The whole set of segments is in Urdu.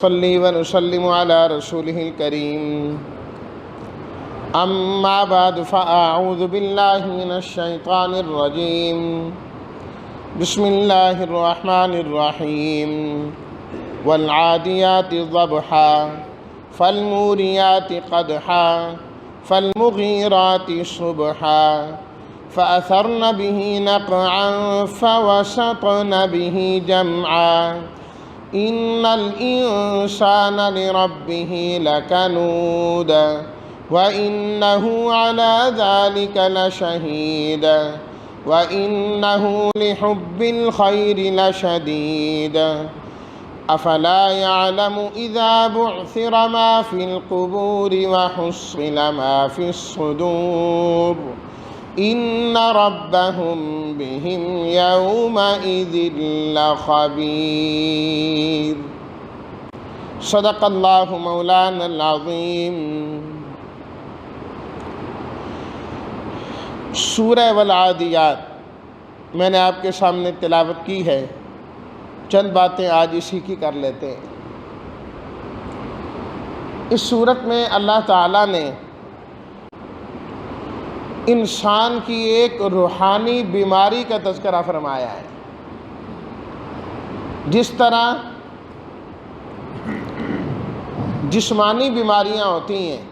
صلی ونسلم علی رسولہ الکریم اما بعد فاعوذ باللہ من الشیطان الرجیم بسم اللہ الرحمن الرحیم والعادیات ضبحا فالموریات قدحا فالمغیرات صبحا فأثرن به نقعا فوسطن به جمعا ان الانسان لربه لکنود وانه على ذلك لشهيد وانه لحب الخير لشديد افلا يعلم اذا بعثر ما في القبور وحصل ما في الصدور ان ربهم بهم يومئذ لخبير صدق اللہ مولانا العظیم۔ سورہ والعادیات میں نے آپ کے سامنے تلاوت کی ہے، چند باتیں آج اسی کی کر لیتے ہیں۔ اس صورت میں اللہ تعالیٰ نے انسان کی ایک روحانی بیماری کا تذکرہ فرمایا ہے۔ جس طرح جسمانی بیماریاں ہوتی ہیں،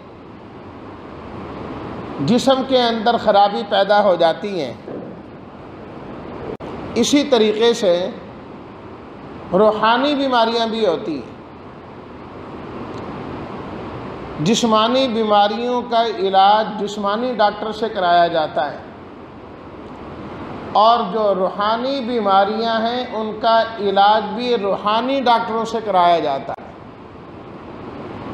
جسم کے اندر خرابی پیدا ہو جاتی ہیں، اسی طریقے سے روحانی بیماریاں بھی ہوتی ہیں۔ جسمانی بیماریوں کا علاج جسمانی ڈاکٹر سے کرایا جاتا ہے، اور جو روحانی بیماریاں ہیں ان کا علاج بھی روحانی ڈاکٹروں سے کرایا جاتا ہے۔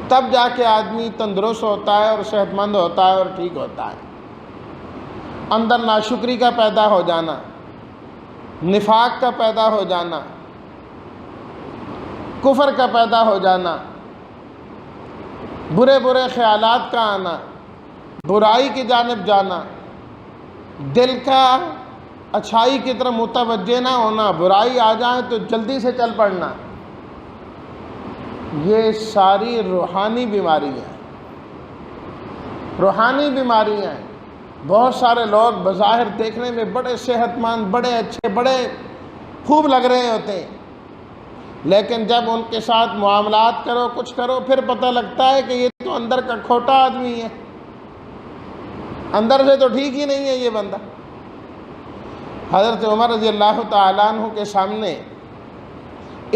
تب جا کے آدمی تندرست ہوتا ہے اور صحت مند ہوتا ہے اور ٹھیک ہوتا ہے۔ اندر ناشکری کا پیدا ہو جانا، نفاق کا پیدا ہو جانا، کفر کا پیدا ہو جانا، برے برے خیالات کا آنا، برائی کی جانب جانا، دل کا اچھائی کی طرف متوجہ نہ ہونا، برائی آ جائے تو جلدی سے چل پڑنا، یہ ساری روحانی بیماریاں ہیں۔ روحانی بیماریاں ہیں۔ بہت سارے لوگ بظاہر دیکھنے میں بڑے صحت مند، بڑے اچھے، بڑے خوب لگ رہے ہوتے ہیں، لیکن جب ان کے ساتھ معاملات کرو، کچھ کرو، پھر پتہ لگتا ہے کہ یہ تو اندر کا کھوٹا آدمی ہے، اندر سے تو ٹھیک ہی نہیں ہے یہ بندہ۔ حضرت عمر رضی اللہ تعالیٰ عنہ کے سامنے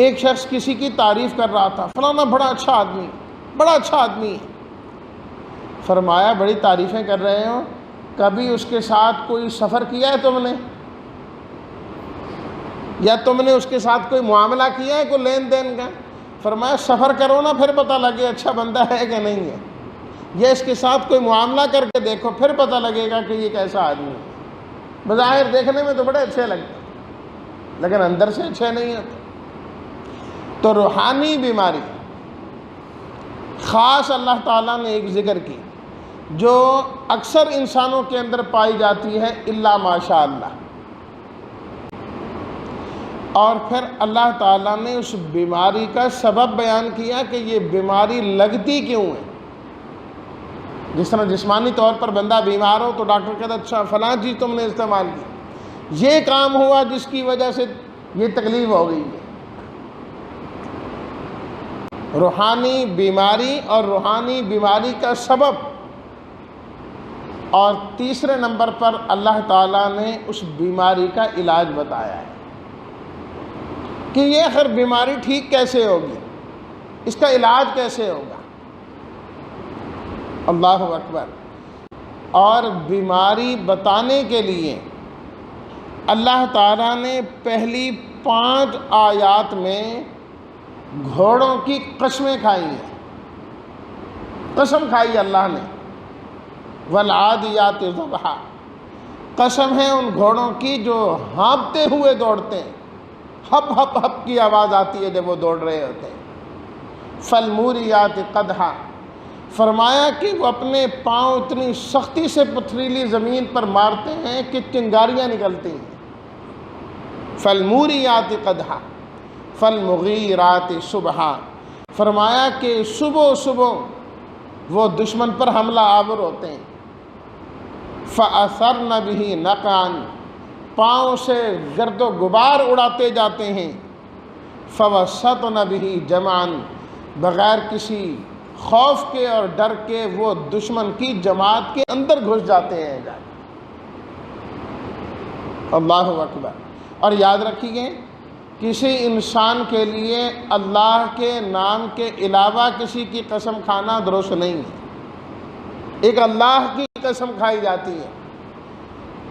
ایک شخص کسی کی تعریف کر رہا تھا، فلانا بڑا اچھا آدمی، بڑا اچھا آدمی ہے۔ فرمایا بڑی تعریفیں کر رہے ہو، کبھی اس کے ساتھ کوئی سفر کیا ہے تم نے؟ یا تم نے اس کے ساتھ کوئی معاملہ کیا ہے، کوئی لین دین کا؟ فرمایا سفر کرو نا، پھر پتہ لگے اچھا بندہ ہے کہ نہیں ہے۔ یہ اس کے ساتھ کوئی معاملہ کر کے دیکھو، پھر پتہ لگے گا کہ یہ کیسا آدمی ہے۔ بظاہر دیکھنے میں تو بڑے اچھے لگتے ہیں، لیکن اندر سے اچھے نہیں ہوتے۔ تو روحانی بیماری خاص اللہ تعالیٰ نے ایک ذکر کی جو اکثر انسانوں کے اندر پائی جاتی ہے، الا ماشاء اللہ۔ اور پھر اللہ تعالیٰ نے اس بیماری کا سبب بیان کیا کہ یہ بیماری لگتی کیوں ہے۔ جس طرح جسمانی طور پر بندہ بیمار ہو تو ڈاکٹر کہتا ہے اچھا فلاں چیز تم نے استعمال کی، یہ کام ہوا جس کی وجہ سے یہ تکلیف ہو گئی ہے۔ روحانی بیماری اور روحانی بیماری کا سبب، اور تیسرے نمبر پر اللہ تعالیٰ نے اس بیماری کا علاج بتایا ہے کہ یہ آخر بیماری ٹھیک کیسے ہوگی، اس کا علاج کیسے ہوگا۔ اللہ اکبر۔ اور بیماری بتانے کے لیے اللہ تعالیٰ نے پہلی 5 آیات میں گھوڑوں کی قسمیں کھائی ہیں۔ قسم کھائی اللہ نے، والعادیات ضبحا، قسم ہے ان گھوڑوں کی جو ہانپتے ہوئے دوڑتے ہیں، ہپ ہپ ہپ کی آواز آتی ہے جب وہ دوڑ رہے ہوتے ہیں۔ فالموریات قدحا، فرمایا کہ وہ اپنے پاؤں اتنی سختی سے پتھریلی زمین پر مارتے ہیں کہ چنگاریاں نکلتی ہیں۔ فالموریات قدحا فالمغیرات صبحا فرمایا کہ صبح صبح وہ دشمن پر حملہ آور ہوتے ہیں، فَأَثَرْنَ بِهِ نَقْعًا، پاؤں سے گرد و غبار اڑاتے جاتے ہیں، فَوَسَطْنَ بِهِ جَمْعًا، بغیر کسی خوف کے اور ڈر کے وہ دشمن کی جماعت کے اندر گھس جاتے ہیں جا کے۔ اللہ اکبر۔ اور یاد رکھیے کسی انسان کے لیے اللہ کے نام کے علاوہ کسی کی قسم کھانا درست نہیں ہے، ایک اللہ کی قسم کھائی جاتی ہے،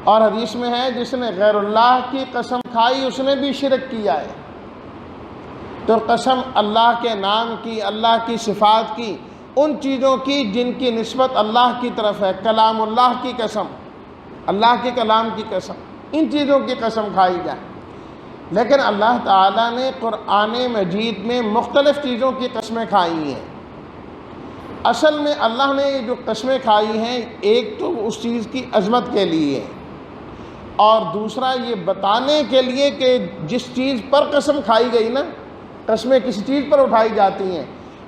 اور حدیث میں ہے جس نے غیر اللہ کی قسم کھائی اس نے بھی شرک کیا ہے۔ تو قسم اللہ کے نام کی، اللہ کی صفات کی، ان چیزوں کی جن کی نسبت اللہ کی طرف ہے، کلام اللہ کی قسم، اللہ کے کلام کی قسم، ان چیزوں کی قسم کھائی جائے۔ لیکن اللہ تعالیٰ نے قرآن مجید میں مختلف چیزوں کی قسمیں کھائی ہیں۔ اصل میں اللہ نے جو قسمیں کھائی ہیں، ایک تو اس چیز کی عظمت کے لیے، اور دوسرا یہ بتانے کے لیے کہ جس چیز پر قسم کھائی گئی نا، قسمیں کسی چیز پر اٹھائی جاتی ہیں،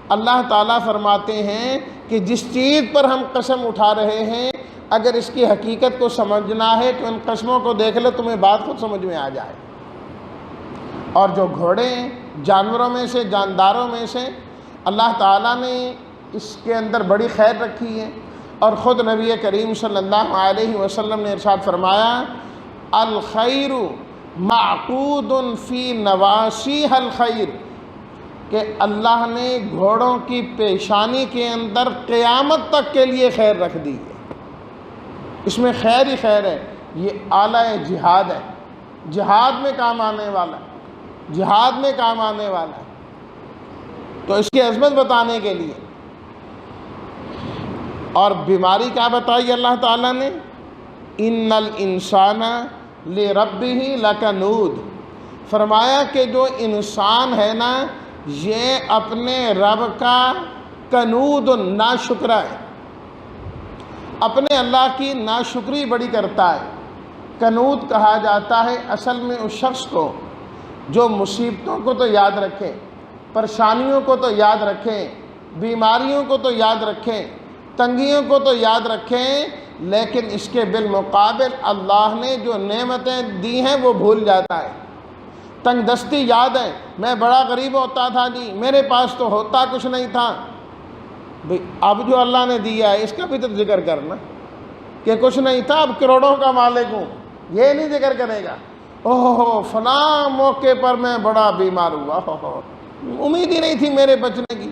اللہ تعالیٰ فرماتے ہیں کہ جس چیز پر ہم قسم اٹھا رہے ہیں اگر اس کی حقیقت کو سمجھنا ہے تو ان قسموں کو دیکھ لو، تمہیں بات خود سمجھ میں آ جائے۔ اور جو گھوڑے ہیں، جانوروں میں سے، جانداروں میں سے، اللہ تعالیٰ نے اس کے اندر بڑی خیر رکھی ہے، اور خود نبی کریم صلی اللہ علیہ وسلم نے ارشاد فرمایا الخیر معقود فی نواسیہ الخیر، کہ اللہ نے گھوڑوں کی پیشانی کے اندر قیامت تک کے لیے خیر رکھ دی ہے، اس میں خیر ہی خیر ہے۔ یہ آلہ جہاد ہے، جہاد میں کام آنے والا ہے، جہاد میں کام آنے والا ہے، تو اس کی عظمت بتانے کے لیے۔ اور بیماری کیا بتائی اللہ تعالیٰ نے؟ ان الانسان لربہ لکنود، فرمایا کہ جو انسان ہے نا یہ اپنے رب کا کنود ناشکرہ ہے، اپنے اللہ کی ناشکری بڑی کرتا ہے۔ کنود کہا جاتا ہے اصل میں اس شخص کو جو مصیبتوں کو تو یاد رکھے، پریشانیوں کو تو یاد رکھیں، بیماریوں کو تو یاد رکھیں، تنگیوں کو تو یاد رکھیں، لیکن اس کے بالمقابل اللہ نے جو نعمتیں دی ہیں وہ بھول جاتا ہے۔ تنگ دستی یاد ہے، میں بڑا غریب ہوتا تھا جی، میرے پاس تو ہوتا کچھ نہیں تھا، بھئی اب جو اللہ نے دیا ہے اس کا بھی تو ذکر کرنا، کہ کچھ نہیں تھا اب کروڑوں کا مالک ہوں، یہ نہیں ذکر کرے گا۔ اوہ فلاں موقع پر میں بڑا بیمار ہوا، امید ہی نہیں تھی میرے بچنے کی،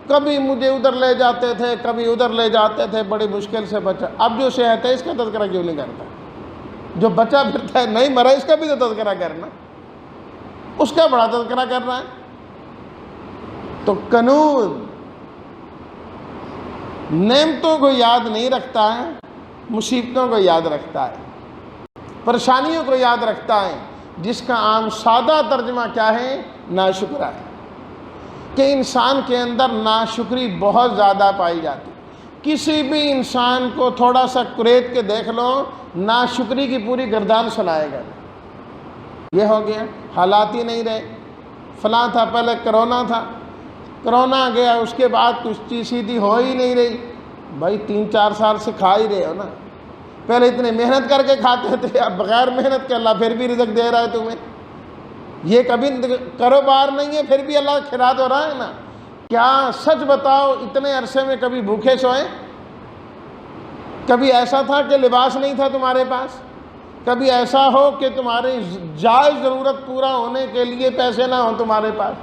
کبھی مجھے ادھر لے جاتے تھے کبھی ادھر لے جاتے تھے، بڑی مشکل سے بچا، اب جو صحت ہے اس کا تذکرہ کیوں نہیں کرتا؟ جو بچا پھرتا ہے نہیں مرا اس کا بھی تو تذکرہ کرنا، اس کا بڑا تذکرہ کر رہا ہے۔ تو کنود نعمتوں کو یاد نہیں رکھتا ہے، مصیبتوں کو یاد رکھتا ہے، پریشانیوں کو یاد رکھتا ہے، جس کا عام سادہ ترجمہ کیا ہے؟ ناشکرہ ہے، کہ انسان کے اندر ناشکری بہت زیادہ پائی جاتی۔ کسی بھی انسان کو تھوڑا سا کریت کے دیکھ لو، ناشکری کی پوری گردان سنائے گا، یہ ہو گیا، حالات ہی نہیں رہے، فلاں تھا، پہلے کرونا تھا، کرونا گیا، اس کے بعد کچھ چیز سیدھی ہو ہی نہیں رہی۔ بھائی 3-4 سال سے کھا ہی رہے ہو نا، پہلے اتنے محنت کر کے کھاتے تھے، اب بغیر محنت کے اللہ پھر بھی رزق دے رہا ہے تمہیں، یہ کبھی کاروبار نہیں ہے پھر بھی اللہ کھلا تو رہا ہے نا۔ کیا سچ بتاؤ اتنے عرصے میں کبھی بھوکے سوئے؟ کبھی ایسا تھا کہ لباس نہیں تھا تمہارے پاس؟ کبھی ایسا ہو کہ تمہاری جائز ضرورت پورا ہونے کے لیے پیسے نہ ہوں تمہارے پاس؟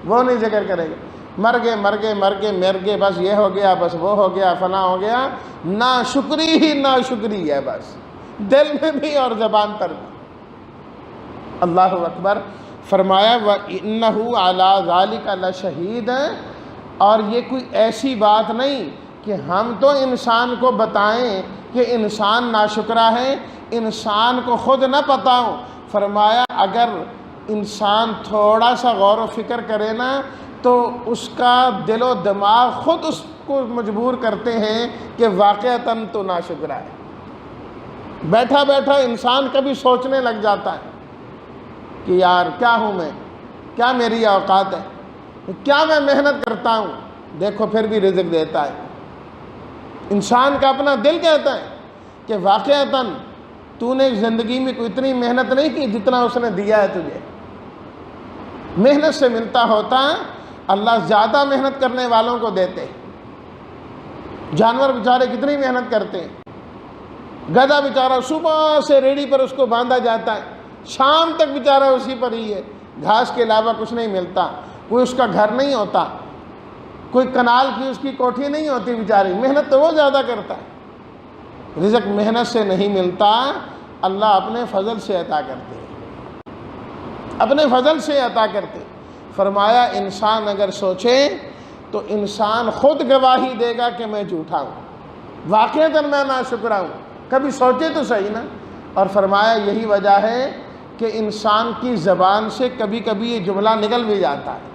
وہ نہیں ذکر کرے گا، مر گئے بس یہ ہو گیا، بس وہ ہو گیا، فلاں ہو گیا، ناشکری ہی ناشکری ہے، بس دل میں بھی اور زبان پر بھی۔ اللہ اکبر۔ فرمایا وَإِنَّهُ عَلَىٰ ذَلِكَ لَشَهِيدٌ، اور یہ کوئی ایسی بات نہیں کہ ہم تو انسان کو بتائیں کہ انسان ناشکرہ ہے، انسان کو خود نہ پتہ ہو۔ فرمایا اگر انسان تھوڑا سا غور و فکر کرے نا تو اس کا دل و دماغ خود اس کو مجبور کرتے ہیں کہ واقعتاً تو ناشکرہ ہے۔ بیٹھا بیٹھا انسان کبھی سوچنے لگ جاتا ہے کہ یار کیا ہوں میں، کیا میری اوقات ہے، کیا میں محنت کرتا ہوں، دیکھو پھر بھی رزق دیتا ہے۔ انسان کا اپنا دل کہتا ہے کہ واقعتاً تو نے زندگی میں کوئی اتنی محنت نہیں کی جتنا اس نے دیا ہے تجھے۔ محنت سے ملتا ہوتا اللہ زیادہ محنت کرنے والوں کو دیتے۔ جانور بیچارے کتنی محنت کرتے ہیں، گدھا بیچارہ صبح سے ریڑھی پر اس کو باندھا جاتا ہے، شام تک بیچارہ اسی پر ہی ہے، گھاس کے علاوہ کچھ نہیں ملتا، کوئی اس کا گھر نہیں ہوتا، کوئی کنال کی اس کی کوٹھی نہیں ہوتی بیچاری، محنت تو وہ زیادہ کرتا ہے۔ رزق محنت سے نہیں ملتا، اللہ اپنے فضل سے عطا کرتے ہیں، اپنے فضل سے عطا کرتے۔ فرمایا انسان اگر سوچے تو انسان خود گواہی دے گا کہ میں جھوٹا ہوں، واقعتاً میں ناشکرا ہوں، کبھی سوچے تو صحیح نا۔ اور فرمایا یہی وجہ ہے کہ انسان کی زبان سے کبھی کبھی یہ جملہ نکل بھی جاتا ہے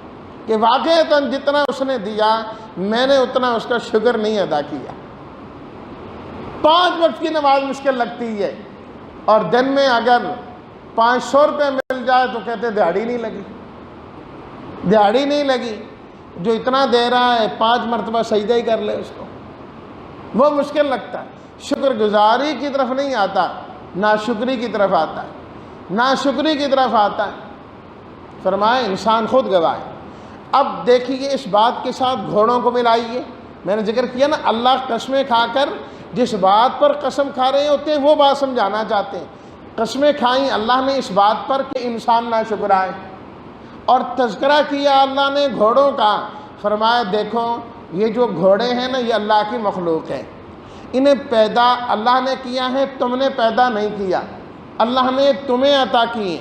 کہ واقعتاً جتنا اس نے دیا میں نے اتنا اس کا شکر نہیں ادا کیا۔ 5 وقت کی نماز مشکل لگتی ہے اور دن میں اگر 500 روپے مل جائے تو کہتے دہاڑی نہیں لگی، دہاڑی نہیں لگی، جو اتنا دے رہا ہے 5 مرتبہ سجدہ ہی کر لے اس کو، وہ مشکل لگتا ہے۔ شکر گزاری کی طرف نہیں آتا، ناشکری کی طرف آتا ہے، ناشکری کی طرف آتا ہے۔ فرمائے انسان خود گواہ ہے۔ اب دیکھیے اس بات کے ساتھ گھوڑوں کو ملائیے، میں نے ذکر کیا نا اللہ قسمیں کھا کر جس بات پر قسم کھا رہے ہوتے ہیں وہ بات سمجھانا چاہتے ہیں۔ قسمیں کھائیں اللہ نے اس بات پر کہ انسان ناشکرا ہے، اور تذکرہ کیا اللہ نے گھوڑوں کا۔ فرمایا دیکھو یہ جو گھوڑے ہیں نا یہ اللہ کی مخلوق ہے، انہیں پیدا اللہ نے کیا ہے، تم نے پیدا نہیں کیا، اللہ نے تمہیں عطا کیے،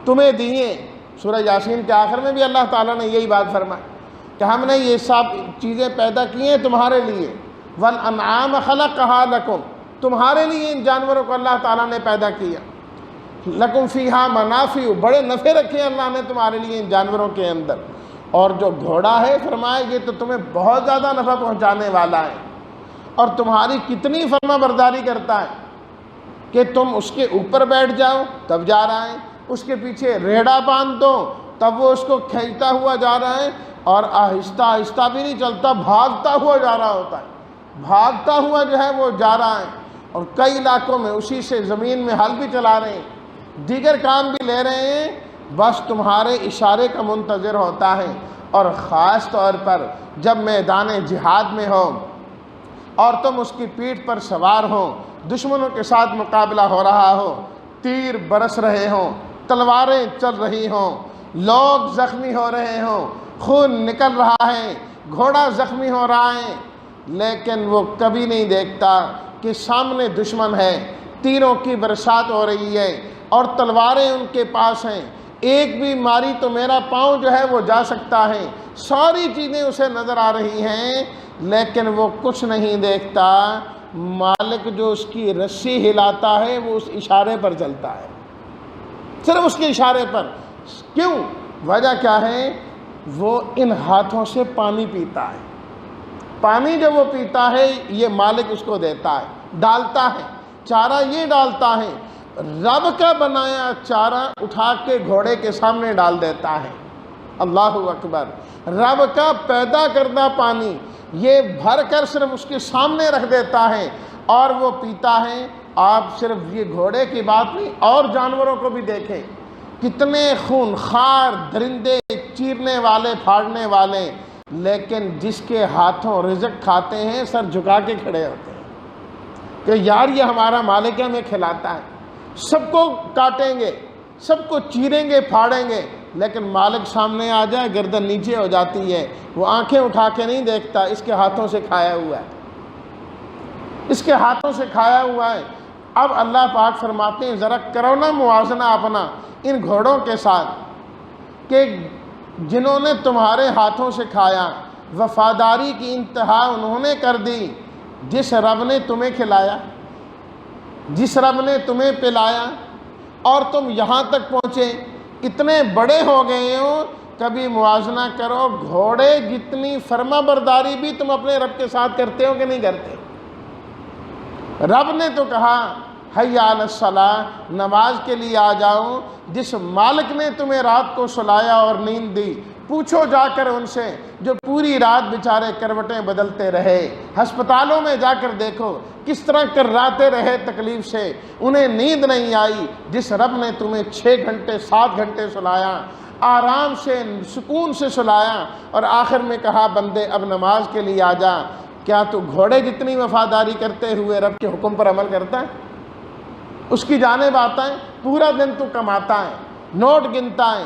تمہیں دیے۔ سورہ یاسین کے آخر میں بھی اللہ تعالیٰ نے یہی بات فرمائی کہ ہم نے یہ سب چیزیں پیدا کی ہیں تمہارے لیے، وَالْأَنْعَامَ خَلَقَهَا لَكُمْ، تمہارے لیے ان جانوروں کو اللہ تعالیٰ نے پیدا کیا۔ لَكُمْ فِيهَا مَنَافِعُ، بڑے نفع رکھے اللہ نے تمہارے لیے ان جانوروں کے اندر۔ اور جو گھوڑا ہے فرمایا یہ تو تمہیں بہت زیادہ نفع پہنچانے والا ہے، اور تمہاری کتنی فرما برداری کرتا ہے کہ تم اس کے اوپر بیٹھ جاؤ تب جا رہا ہے، اس کے پیچھے ریڑھا باندھ دو تب وہ اس کو کھینچتا ہوا جا رہا ہے، اور آہستہ آہستہ بھی نہیں چلتا، بھاگتا ہوا جا رہا ہوتا ہے، بھاگتا ہوا جو ہے وہ جا رہا ہے۔ اور کئی علاقوں میں اسی سے زمین میں ہل بھی چلا رہے ہیں، دیگر کام بھی لے رہے ہیں، بس تمہارے اشارے کا منتظر ہوتا ہے۔ اور خاص طور پر جب میدان جہاد میں ہو اور تم اس کی پیٹھ پر سوار ہو، دشمنوں کے ساتھ مقابلہ ہو رہا ہو، تیر برس رہے ہوں، تلواریں چل رہی ہوں، لوگ زخمی ہو رہے ہوں، خون نکل رہا ہے، گھوڑا زخمی ہو رہا ہے، لیکن وہ کبھی نہیں دیکھتا کہ سامنے دشمن ہے، تیروں کی برسات ہو رہی ہے اور تلواریں ان کے پاس ہیں، ایک بھی ماری تو میرا پاؤں جو ہے وہ جا سکتا ہے، ساری چیزیں اسے نظر آ رہی ہیں، لیکن وہ کچھ نہیں دیکھتا۔ مالک جو اس کی رسی ہلاتا ہے وہ اس اشارے پر چلتا ہے، صرف اس کے اشارے پر۔ کیوں؟ وجہ کیا ہے؟ وہ ان ہاتھوں سے پانی پیتا ہے، پانی جب وہ پیتا ہے یہ مالک اس کو دیتا ہے، ڈالتا ہے، چارہ یہ ڈالتا ہے، رب کا بنایا چارہ اٹھا کے گھوڑے کے سامنے ڈال دیتا ہے۔ اللہ اکبر! رب کا پیدا کردہ پانی یہ بھر کر صرف اس کے سامنے رکھ دیتا ہے اور وہ پیتا ہے۔ آپ صرف یہ گھوڑے کی بات نہیں اور جانوروں کو بھی دیکھیں، کتنے خونخوار درندے، چیرنے والے پھاڑنے والے، لیکن جس کے ہاتھوں رزق کھاتے ہیں سر جھکا کے کھڑے ہوتے ہیں کہ یار یہ ہمارا مالک ہے، ہمیں کھلاتا ہے۔ سب کو کاٹیں گے، سب کو چیریں گے، پھاڑیں گے، لیکن مالک سامنے آ جائے گردن نیچے ہو جاتی ہے، وہ آنکھیں اٹھا کے نہیں دیکھتا، اس کے ہاتھوں سے کھایا ہوا ہے، اس کے ہاتھوں سے کھایا ہوا ہے۔ اب اللہ پاک فرماتے ہیں ذرا کرو نا موازنہ اپنا ان گھوڑوں کے ساتھ کہ جنہوں نے تمہارے ہاتھوں سے کھایا، وفاداری کی انتہا انہوں نے کر دی۔ جس رب نے تمہیں کھلایا، جس رب نے تمہیں پلایا اور تم یہاں تک پہنچے، اتنے بڑے ہو گئے ہو، کبھی موازنہ کرو گھوڑے جتنی فرما برداری بھی تم اپنے رب کے ساتھ کرتے ہو کہ نہیں کرتے؟ رب نے تو کہا حی علی الصلاۃ، نماز کے لیے آ جاؤ۔ جس مالک نے تمہیں رات کو سلایا اور نیند دی، پوچھو جا کر ان سے جو پوری رات بیچارے کروٹیں بدلتے رہے، ہسپتالوں میں جا کر دیکھو کس طرح کرراتے رہے تکلیف سے، انہیں نیند نہیں آئی۔ جس رب نے تمہیں 6 گھنٹے 7 گھنٹے سلایا، آرام سے سکون سے سلایا، اور آخر میں کہا بندے اب نماز کے لیے آ جا، کیا تو گھوڑے جتنی وفاداری کرتے ہوئے رب کے حکم پر عمل کرتا ہے؟ اس کی جانب آتا ہے، پورا دن تو کماتا ہے، نوٹ گنتا ہے،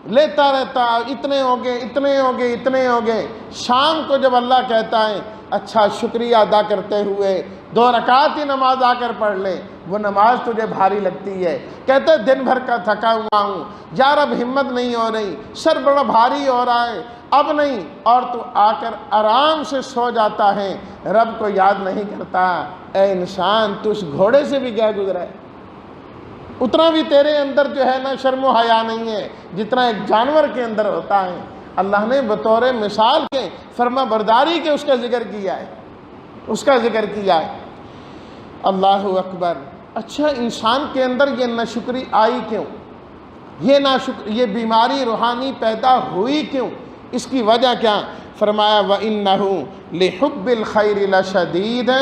لیتا رہتا، اتنے ہو گئے اتنے ہو گئے اتنے ہو گئے، شام کو جب اللہ کہتا ہے اچھا شکریہ ادا کرتے ہوئے 2 رکعت ہی نماز آ کر پڑھ لے، وہ نماز تجھے بھاری لگتی ہے، کہتے دن بھر کا تھکا ہوا ہوں یار، اب ہمت نہیں ہو رہی، سر بڑا بھاری ہو رہا ہے، اب نہیں، اور تو آ کر آرام سے سو جاتا ہے، رب کو یاد نہیں کرتا۔ اے انسان، تو اس گھوڑے سے بھی کیا گزرا ہے؟ اتنا بھی تیرے اندر جو ہے نا شرم و حیا نہیں ہے جتنا ایک جانور کے اندر ہوتا ہے۔ اللہ نے بطور مثال کے فرما برداری کے اس کا ذکر کیا ہے، اس کا ذکر کیا ہے۔ اللہ اکبر۔ اچھا، انسان کے اندر یہ ناشکری آئی کیوں؟ یہ بیماری روحانی پیدا ہوئی کیوں؟ اس کی وجہ کیا؟ فرمایا وَإِنَّهُ لِحُبِّ الْخَيْرِ لَشَدِيدٌ،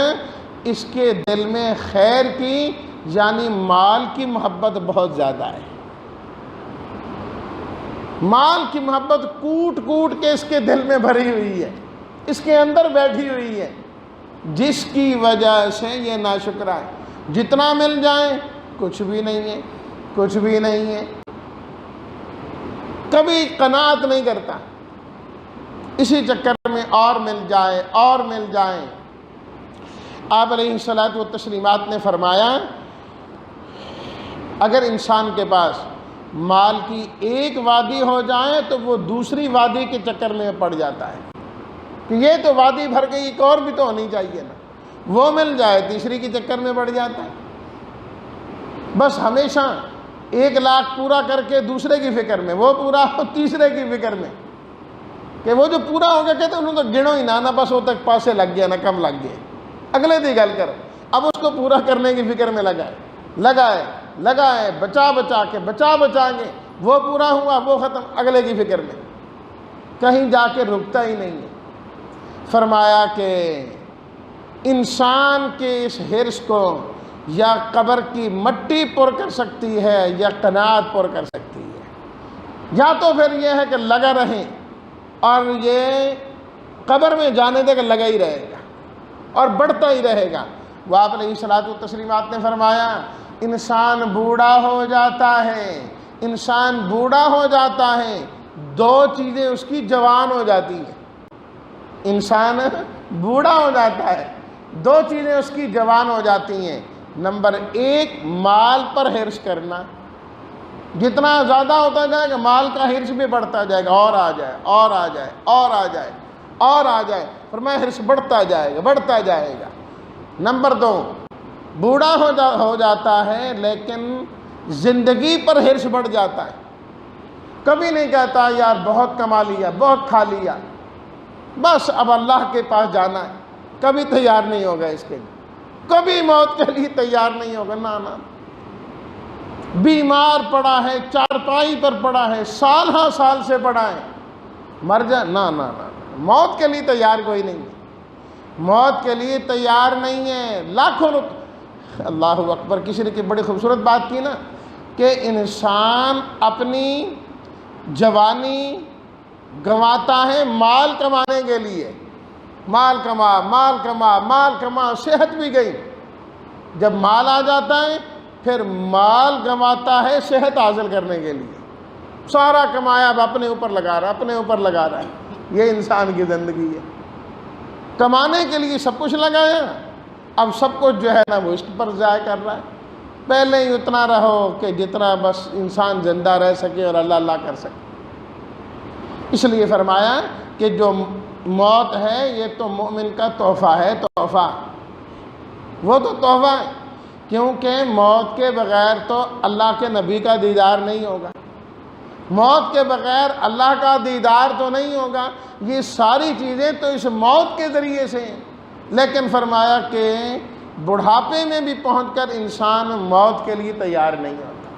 اس کے دل میں خیر کی یعنی مال کی محبت بہت زیادہ ہے۔ مال کی محبت کوٹ کوٹ کے اس کے دل میں بھری ہوئی ہے، اس کے اندر بیٹھی ہوئی ہے، جس کی وجہ سے یہ ناشکرا ہے۔ جتنا مل جائے کچھ بھی نہیں ہے، کچھ بھی نہیں ہے، کبھی قناعت نہیں کرتا، اسی چکر میں اور مل جائے اور مل جائے۔ آپ علیہ الصلاۃ والتسلیمات نے فرمایا اگر انسان کے پاس مال کی ایک وادی ہو جائے تو وہ دوسری وادی کے چکر میں پڑ جاتا ہے کہ یہ تو وادی بھر گئی، ایک اور بھی تو ہونی چاہیے نا، وہ مل جائے تیسری کے چکر میں پڑ جاتا ہے۔ بس ہمیشہ 1 لاکھ پورا کر کے دوسرے کی فکر میں، وہ پورا ہو تیسرے کی فکر میں، کہ وہ جو پورا ہو گیا کہتے انہوں تو گنو ہی نہ بس وہ تک پاسے لگ گیا، نہ کم لگ گیا، اگلے دی گل کرو، اب اس کو پورا کرنے کی فکر میں لگائے بچا کے وہ پورا ہوا، وہ ختم، اگلے کی فکر میں، کہیں جا کے رکتا ہی نہیں ہے۔ فرمایا کہ انسان کے اس حرص کو یا قبر کی مٹی پر کر سکتی ہے یا قناعت پر کر سکتی ہے، یا تو پھر یہ ہے کہ لگا رہیں اور یہ قبر میں جانے دے کہ لگا ہی رہے گا اور بڑھتا ہی رہے گا۔ وہ آپ علیہ الصلاۃ والتسلیمات نے فرمایا انسان بوڑھا ہو جاتا ہے، انسان بوڑھا ہو جاتا ہے، 2 چیزیں اس کی جوان ہو جاتی ہیں۔ انسان بوڑھا ہو جاتا ہے، 2 چیزیں اس کی جوان ہو جاتی ہیں۔ نمبر 1 مال پر حرص کرنا، جتنا زیادہ ہوتا جائے گا مال کا حرص بھی بڑھتا جائے گا، اور آ جائے اور آ جائے اور آ جائے اور آ جائے، فرمایا حرص بڑھتا جائے گا۔ نمبر 2 بوڑھا ہو جاتا ہے لیکن زندگی پر حرص بڑھ جاتا ہے، کبھی نہیں کہتا یار بہت کما لیا بہت کھا لیا بس اب اللہ کے پاس جانا ہے، کبھی تیار نہیں ہوگا اس کے لیے، کبھی موت کے لیے تیار نہیں ہوگا، نہ بیمار پڑا ہے، چارپائی پر پڑا ہے، سال سے پڑا ہے، مر جائے نہ موت کے لیے تیار کوئی نہیں ہے، موت کے لیے تیار نہیں ہے۔ لاکھوں اللہ اکبر۔ کسی نے بڑی خوبصورت بات کی نا کہ انسان اپنی جوانی گنواتا ہے مال کمانے کے لیے، مال کما، صحت بھی گئی، جب مال آ جاتا ہے پھر مال گنواتا ہے صحت حاصل کرنے کے لیے، سارا کمایا اب اپنے اوپر لگا رہا ہے۔ یہ انسان کی زندگی ہے، کمانے کے لیے سب کچھ لگایا، اب سب کچھ جو ہے نا وہ اس پر ضائع کر رہا ہے۔ پہلے ہی اتنا رہو کہ جتنا بس انسان زندہ رہ سکے اور اللہ کر سکے۔ اس لیے فرمایا کہ جو موت ہے یہ تو مومن کا تحفہ ہے، وہ تو تحفہ ہے، کیونکہ موت کے بغیر تو اللہ کے نبی کا دیدار نہیں ہوگا، موت کے بغیر اللہ کا دیدار تو نہیں ہوگا، یہ ساری چیزیں تو اس موت کے ذریعے سے ہیں۔ لیکن فرمایا کہ بڑھاپے میں بھی پہنچ کر انسان موت کے لیے تیار نہیں ہوتا،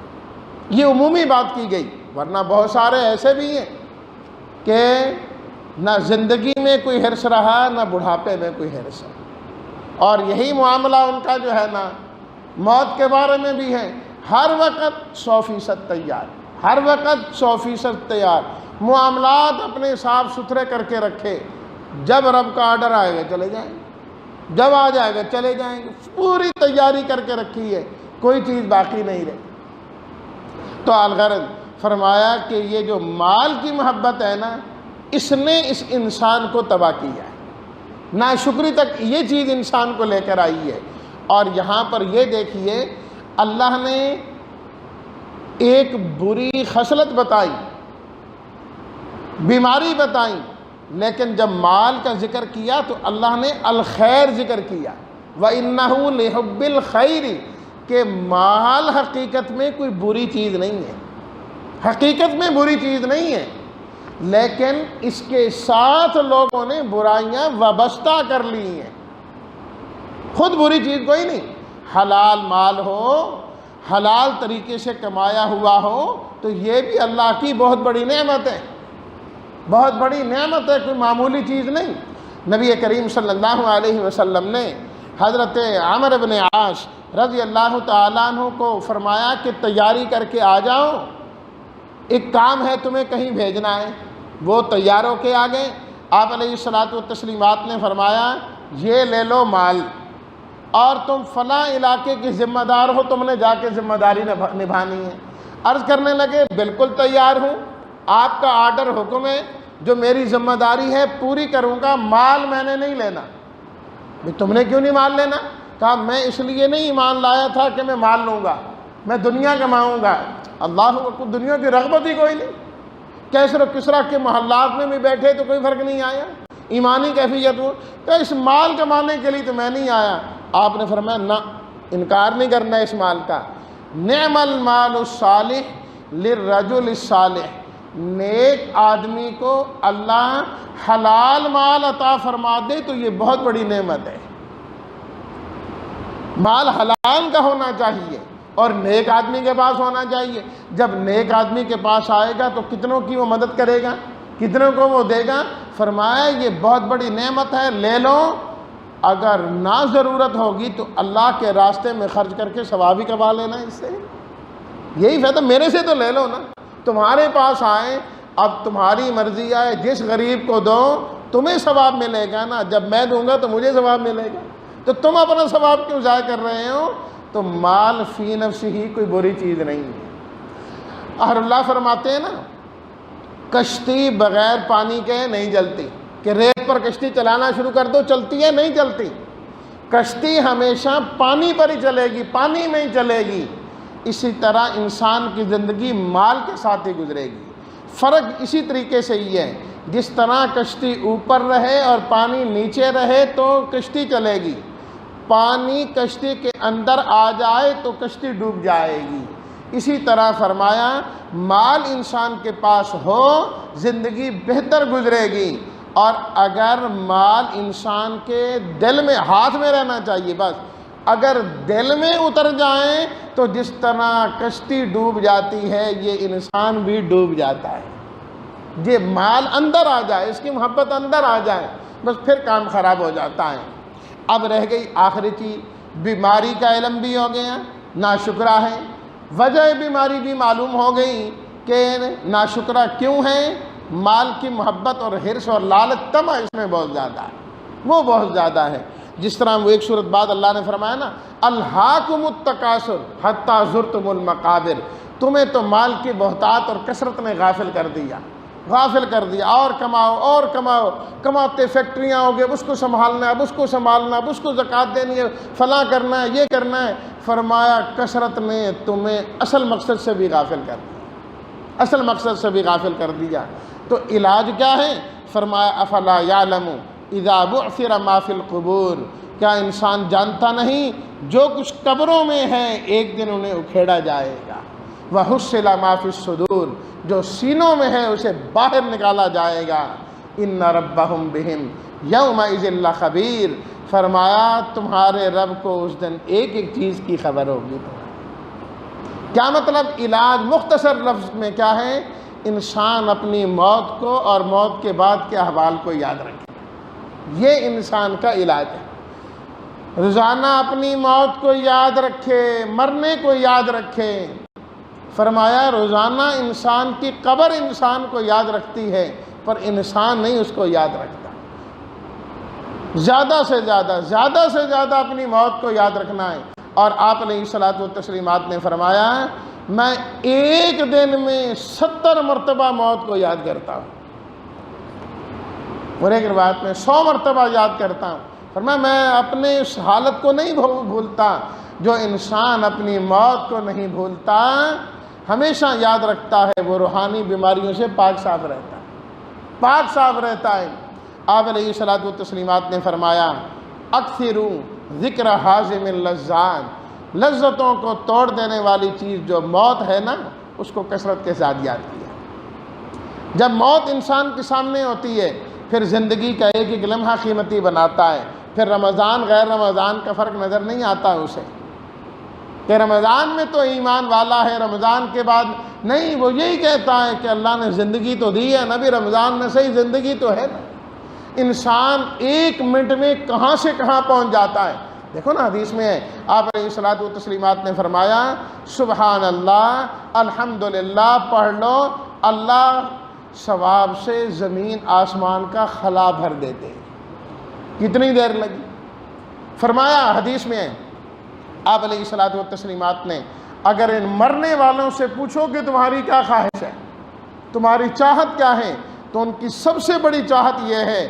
یہ عمومی بات کی گئی، ورنہ بہت سارے ایسے بھی ہیں کہ نہ زندگی میں کوئی حرص رہا نہ بڑھاپے میں کوئی حرص ہے، اور یہی معاملہ ان کا جو ہے نا موت کے بارے میں بھی ہے، ہر وقت 100% تیار، ہر وقت 100% تیار، معاملات اپنے صاف ستھرے کر کے رکھے، جب رب کا آرڈر آئے گا چلے جائیں گے، جب آ جائے گا چلے جائیں گے، پوری تیاری کر کے رکھی ہے، کوئی چیز باقی نہیں رہی۔ تو الغرض فرمایا کہ یہ جو مال کی محبت ہے نا، اس نے اس انسان کو تباہ کیا ہے، ناشکری تک یہ چیز انسان کو لے کر آئی ہے۔ اور یہاں پر یہ دیکھیے اللہ نے ایک بری خصلت بتائی، بیماری بتائی، لیکن جب مال کا ذکر کیا تو اللہ نے الخیر ذکر کیا، وَإِنَّهُ لِحُبِّ الْخَيْرِ، کہ مال حقیقت میں کوئی بری چیز نہیں ہے، حقیقت میں بری چیز نہیں ہے، لیکن اس کے ساتھ لوگوں نے برائیاں وابستہ کر لی ہیں۔ خود بری چیز کوئی نہیں، حلال مال ہو، حلال طریقے سے کمایا ہوا ہو، تو یہ بھی اللہ کی بہت بڑی نعمت ہے، بہت بڑی نعمت ہے، کوئی معمولی چیز نہیں۔ نبی کریم صلی اللہ علیہ وسلم نے حضرت عمرو بن عاص رضی اللہ تعالیٰ عنہ کو فرمایا کہ تیاری کر کے آ جاؤ، ایک کام ہے تمہیں کہیں بھیجنا ہے۔ وہ تیار ہو کے آ گئے۔ آپ علیہ الصلاۃ والتسلیمات نے فرمایا یہ لے لو مال، اور تم فلاں علاقے کی ذمہ دار ہو، تم نے جا کے ذمہ داری نبھانی ہے۔ عرض کرنے لگے بالکل تیار ہوں، آپ کا آرڈر حکم ہے، جو میری ذمہ داری ہے پوری کروں گا، مال میں نے نہیں لینا۔ تم نے کیوں نہیں مال لینا؟ کہا میں اس لیے نہیں ایمان لایا تھا کہ میں مال لوں گا، میں دنیا کماؤں گا۔ اللہ کو دنیا کی رغبت ہی کوئی نہیں، کیسر و کسرا کے محلات میں بھی بیٹھے تو کوئی فرق نہیں آیا، ایمانی کیفیت ہو، کہ اس مال کمانے کے لیے تو میں نہیں آیا۔ آپ نے فرمایا نہ، انکار نہیں کرنا اس مال کا۔ نعم المال الصالح للرجل الصالح، نیک آدمی کو اللہ حلال مال عطا فرما دے تو یہ بہت بڑی نعمت ہے۔ مال حلال کا ہونا چاہیے اور نیک آدمی کے پاس ہونا چاہیے۔ جب نیک آدمی کے پاس آئے گا تو کتنوں کی وہ مدد کرے گا، کتنوں کو وہ دے گا۔ فرمایا یہ بہت بڑی نعمت ہے، لے لو، اگر نہ ضرورت ہوگی تو اللہ کے راستے میں خرچ کر کے ثواب ہی کما لینا اس سے، یہی فائدہ۔ میرے سے تو لے لو نا، تمہارے پاس آئے، اب تمہاری مرضی آئے، جس غریب کو دو تمہیں ثواب ملے گا نا، جب میں دوں گا تو مجھے ثواب ملے گا، تو تم اپنا ثواب کیوں ضائع کر رہے ہو؟ تو مال فی نفس ہی کوئی بری چیز نہیں ہے۔ اور اللہ فرماتے ہیں نا کشتی بغیر پانی کے نہیں چلتی، کہ ریت پر کشتی چلانا شروع کر دو چلتی ہے؟ نہیں چلتی، کشتی ہمیشہ پانی پر ہی چلے گی، پانی میں ہی چلے گی۔ اسی طرح انسان کی زندگی مال کے ساتھ ہی گزرے گی۔ فرق اسی طریقے سے ہی ہے، جس طرح کشتی اوپر رہے اور پانی نیچے رہے تو کشتی چلے گی، پانی کشتی کے اندر آ جائے تو کشتی ڈوب جائے گی۔ اسی طرح فرمایا مال انسان کے پاس ہو زندگی بہتر گزرے گی، اور اگر مال انسان کے دل میں، ہاتھ میں رہنا چاہیے بس، اگر دل میں اتر جائیں تو جس طرح کشتی ڈوب جاتی ہے یہ انسان بھی ڈوب جاتا ہے۔ یہ مال اندر آ جائے، اس کی محبت اندر آ جائے، بس پھر کام خراب ہو جاتا ہے۔ اب رہ گئی آخری چیز، بیماری کا علم بھی ہو گیا، ناشکرا ہے، وجہ بیماری بھی معلوم ہو گئی کہ ناشکرا کیوں ہے۔ مال کی محبت اور حرص اور لالچ، طمع اس میں بہت زیادہ ہے، وہ بہت زیادہ ہے۔ جس طرح وہ ایک صورت بعد اللہ نے فرمایا نا الہاکم التکاثر حتی زرتم المقابر، تمہیں تو مال کی بہتات اور کثرت نے غافل کر دیا، غافل کر دیا، اور کماؤ اور کماؤ، کماتے فیکٹریاں ہو گئے، اب اس کو سنبھالنا ہے، اب اس کو سنبھالنا ہے، اب اس کو زکوٰۃ دینی ہے، فلاں کرنا ہے، یہ کرنا ہے۔ فرمایا کثرت نے تمہیں اصل مقصد سے بھی غافل کر دیا، اصل مقصد سے بھی غافل کر دیا۔ تو علاج کیا ہے؟ فرمایا افلا یعلم اذا بعثر ما فی القبور، کیا انسان جانتا نہیں جو کچھ قبروں میں ہے ایک دن انہیں اکھیڑا جائے گا۔ وحصل ما فی الصدور، جو سینوں میں ہے اسے باہر نکالا جائے گا۔ ان ربہم بہم یومئذ لخبیر، فرمایا تمہارے رب کو اس دن ایک ایک چیز کی خبر ہوگی۔ کیا مطلب؟ علاج مختصر لفظ میں کیا ہے انسان اپنی موت کو اور موت کے بعد کے احوال کو یاد رکھے۔ یہ انسان کا علاج ہے، روزانہ اپنی موت کو یاد رکھے، مرنے کو یاد رکھے۔ فرمایا روزانہ انسان کی قبر انسان کو یاد رکھتی ہے، پر انسان نہیں اس کو یاد رکھتا۔ زیادہ سے زیادہ اپنی موت کو یاد رکھنا ہے۔ اور آپ علیہ الصلوۃ والتسلیمات نے فرمایا میں ایک دن میں 70 مرتبہ موت کو یاد کرتا ہوں، اور ایک روایت میں 100 مرتبہ یاد کرتا ہوں۔ فرمایا میں اپنے اس حالت کو نہیں بھولتا۔ جو انسان اپنی موت کو نہیں بھولتا، ہمیشہ یاد رکھتا ہے، وہ روحانی بیماریوں سے پاک صاف رہتا ہے۔ آپ علیہ الصلوۃ والتسلیمات نے فرمایا اکثروا ذکر حازم اللذات، لذتوں کو توڑ دینے والی چیز جو موت ہے نا، اس کو کثرت کے ساتھ یاد کیا۔ جب موت انسان کے سامنے ہوتی ہے، پھر زندگی کا ایک ایک لمحہ قیمتی بناتا ہے۔ پھر رمضان غیر رمضان کا فرق نظر نہیں آتا اسے، کہ رمضان میں تو ایمان والا ہے، رمضان کے بعد نہیں۔ وہ یہی کہتا ہے کہ اللہ نے زندگی تو دی ہے، نبی رمضان میں صحیح زندگی تو ہے نا۔ انسان ایک منٹ میں کہاں سے کہاں پہنچ جاتا ہے۔ دیکھو نا حدیث میں ہے، آپ علیہ الصلوۃ والتسلیمات نے فرمایا سبحان اللہ الحمدللہ پڑھ لو، اللہ ثواب سے زمین آسمان کا خلا بھر دیتے ہیں۔ کتنی دیر لگی؟ فرمایا حدیث میں ہے آپ علیہ الصلوۃ والتسلیمات نے اگر ان مرنے والوں سے پوچھو کہ تمہاری کیا خواہش ہے، تمہاری چاہت کیا ہے، تو ان کی سب سے بڑی چاہت یہ ہے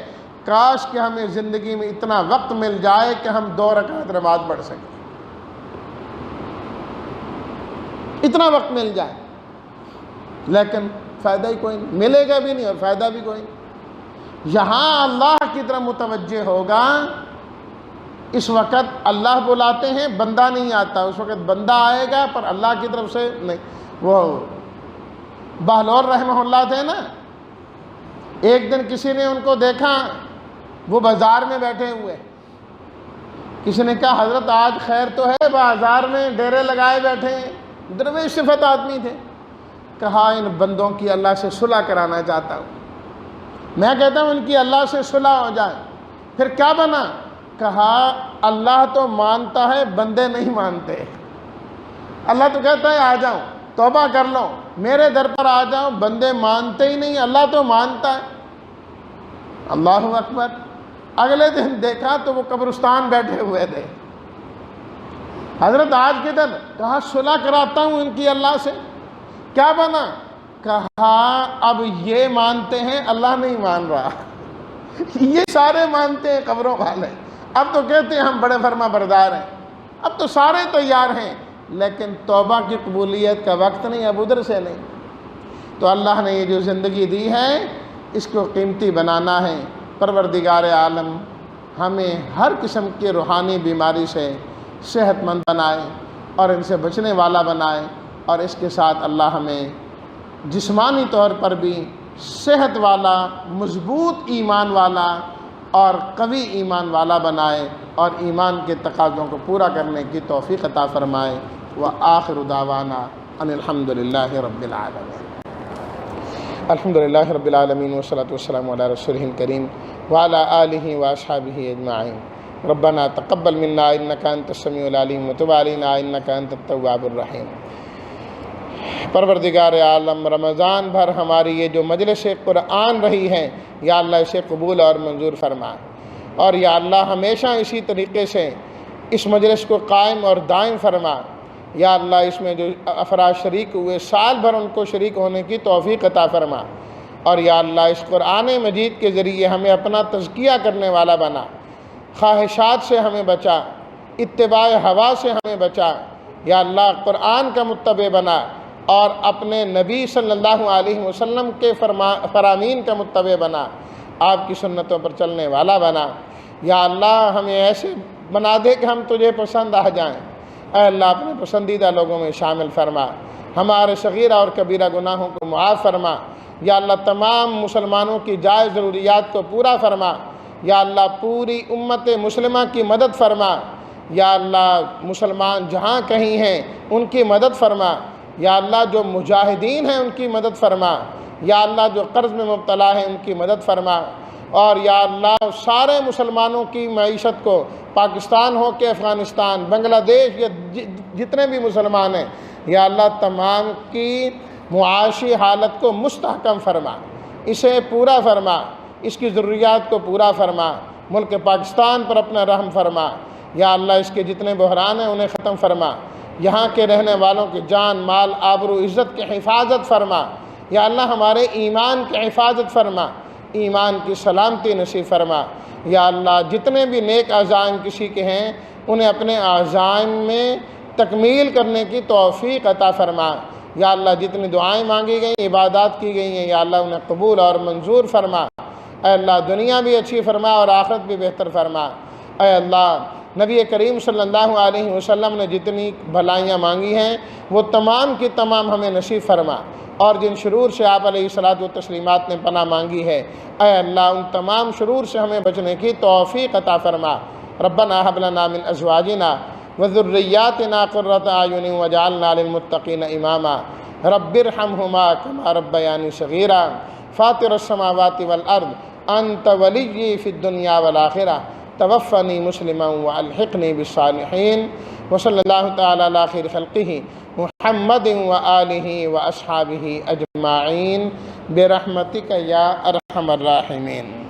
کاش کہ ہمیں زندگی میں اتنا وقت مل جائے کہ ہم 2 رکعت نماز پڑھ سکیں، اتنا وقت مل جائے۔ لیکن فائدہ ہی کوئی نہیں، ملے گا بھی نہیں اور فائدہ بھی کوئی نہیں۔ یہاں اللہ کی طرف متوجہ ہوگا، اس وقت اللہ بلاتے ہیں، بندہ نہیں آتا، اس وقت بندہ آئے گا پر اللہ کی طرف سے نہیں۔ وہ بہلول رحمہ اللہ تھے نا، ایک دن کسی نے ان کو دیکھا، وہ بازار میں بیٹھے ہوئے، کسی نے کہا حضرت آج خیر تو ہے، بازار میں ڈیرے لگائے بیٹھے ہیں، درویش صفت آدمی تھے۔ کہا ان بندوں کی اللہ سے صلح کرانا چاہتا ہوں، میں کہتا ہوں ان کی اللہ سے صلح ہو جائے۔ پھر کیا بنا؟ کہا اللہ تو مانتا ہے، بندے نہیں مانتے۔ اللہ تو کہتا ہے آ جاؤ توبہ کر لو، میرے در پر آ جاؤ، بندے مانتے ہی نہیں، اللہ تو مانتا ہے۔ اللہ اکبر۔ اگلے دن دیکھا تو وہ قبرستان بیٹھے ہوئے تھے۔ حضرت آج کدھر؟ کہا صلح کراتا ہوں ان کی اللہ سے۔ کیا بنا؟ کہا اب یہ مانتے ہیں، اللہ نہیں مان رہا، یہ سارے مانتے ہیں قبروں والے، اب تو کہتے ہیں ہم بڑے فرما بردار ہیں، اب تو سارے تیار ہیں، لیکن توبہ کی قبولیت کا وقت نہیں، اب ادھر سے نہیں۔ تو اللہ نے یہ جو زندگی دی ہے اس کو قیمتی بنانا ہے۔ پروردگار عالم ہمیں ہر قسم کی روحانی بیماری سے صحت مند بنائے اور ان سے بچنے والا بنائے، اور اس کے ساتھ اللہ ہمیں جسمانی طور پر بھی صحت والا، مضبوط ایمان والا اور قوی ایمان والا بنائے، اور ایمان کے تقاضوں کو پورا کرنے کی توفیق عطا فرمائے۔ وآخر دعوانا ان الحمد للہ رب العالمین۔ الحمد للہ رب العالمین والصلاة والسلام علی رسولہ الکریم وعلی آلہ واصحابہ اجمعین۔ ربنا تقبل منا انک انت السمیع العلیم وتب علینا انک انت التواب الرحیم۔ پروردگار عالم رمضان بھر ہماری یہ جو مجلس قرآن رہی ہے، یا اللہ اسے قبول اور منظور فرما، اور یا اللہ ہمیشہ اسی طریقے سے اس مجلس کو قائم اور دائم فرما۔ یا اللہ اس میں جو افراد شریک ہوئے سال بھر ان کو شریک ہونے کی توفیق عطا فرما، اور یا اللہ اس قرآن مجید کے ذریعے ہمیں اپنا تزکیہ کرنے والا بنا، خواہشات سے ہمیں بچا، اتباع ہوا سے ہمیں بچا۔ یا اللہ قرآن کا متبع بنا اور اپنے نبی صلی اللہ علیہ وسلم کے فرامین کا متبع بنا، آپ کی سنتوں پر چلنے والا بنا۔ یا اللہ ہمیں ایسے بنا دے کہ ہم تجھے پسند آ جائیں۔ اے اللہ اپنے پسندیدہ لوگوں میں شامل فرما، ہمارے صغیرہ اور کبیرہ گناہوں کو معاف فرما۔ یا اللہ تمام مسلمانوں کی جائز ضروریات کو پورا فرما۔ یا اللہ پوری امت مسلمہ کی مدد فرما۔ یا اللہ مسلمان جہاں کہیں ہیں ان کی مدد فرما۔ یا اللہ جو مجاہدین ہیں ان کی مدد فرما۔ یا اللہ جو قرض میں مبتلا ہے ان کی مدد فرما، اور یا اللہ سارے مسلمانوں کی معیشت کو، پاکستان ہو کہ افغانستان، بنگلہ دیش، یا جتنے بھی مسلمان ہیں، یا اللہ تمام کی معاشی حالت کو مستحکم فرما، اسے پورا فرما، اس کی ضروریات کو پورا فرما، ملک پاکستان پر اپنا رحم فرما، یا اللہ اس کے جتنے بحران ہیں انہیں ختم فرما، یہاں کے رہنے والوں کی جان، مال، آبرو، عزت کی حفاظت فرما، یا اللہ ہمارے ایمان کی حفاظت فرما، ایمان کی سلامتی نصیب فرما، یا اللہ جتنے بھی نیک عزائم کسی کے ہیں انہیں اپنے عزائم میں تکمیل کرنے کی توفیق عطا فرما، یا اللہ جتنی دعائیں مانگی گئیں، عبادات کی گئی ہیں، یا اللہ انہیں قبول اور منظور فرما، اے اللہ دنیا بھی اچھی فرما اور آخرت بھی بہتر فرما، اے اللہ نبی کریم صلی اللہ علیہ وسلم نے جتنی بھلائیاں مانگی ہیں وہ تمام کی تمام ہمیں نصیب فرما، اور جن شرور سے آپ علیہ الصلاۃ والتسلیمات نے پناہ مانگی ہے اے اللہ ان تمام شرور سے ہمیں بچنے کی توفیق عطا فرما۔ ربنا هب لنا من ازواجنا وذرياتنا قرة اعين واجعلنا للمتقين اماما رب ارحمهما كما ربياني صغيرا فاطر السماوات والارض انت ولي في الدنيا والاخرة توفني مسلما والحقني بالصالحين وصلى الله تعالى على خير خلقه محمد وآلہ واصحابہ اجمعین برحمتک یا ارحم الراحمین۔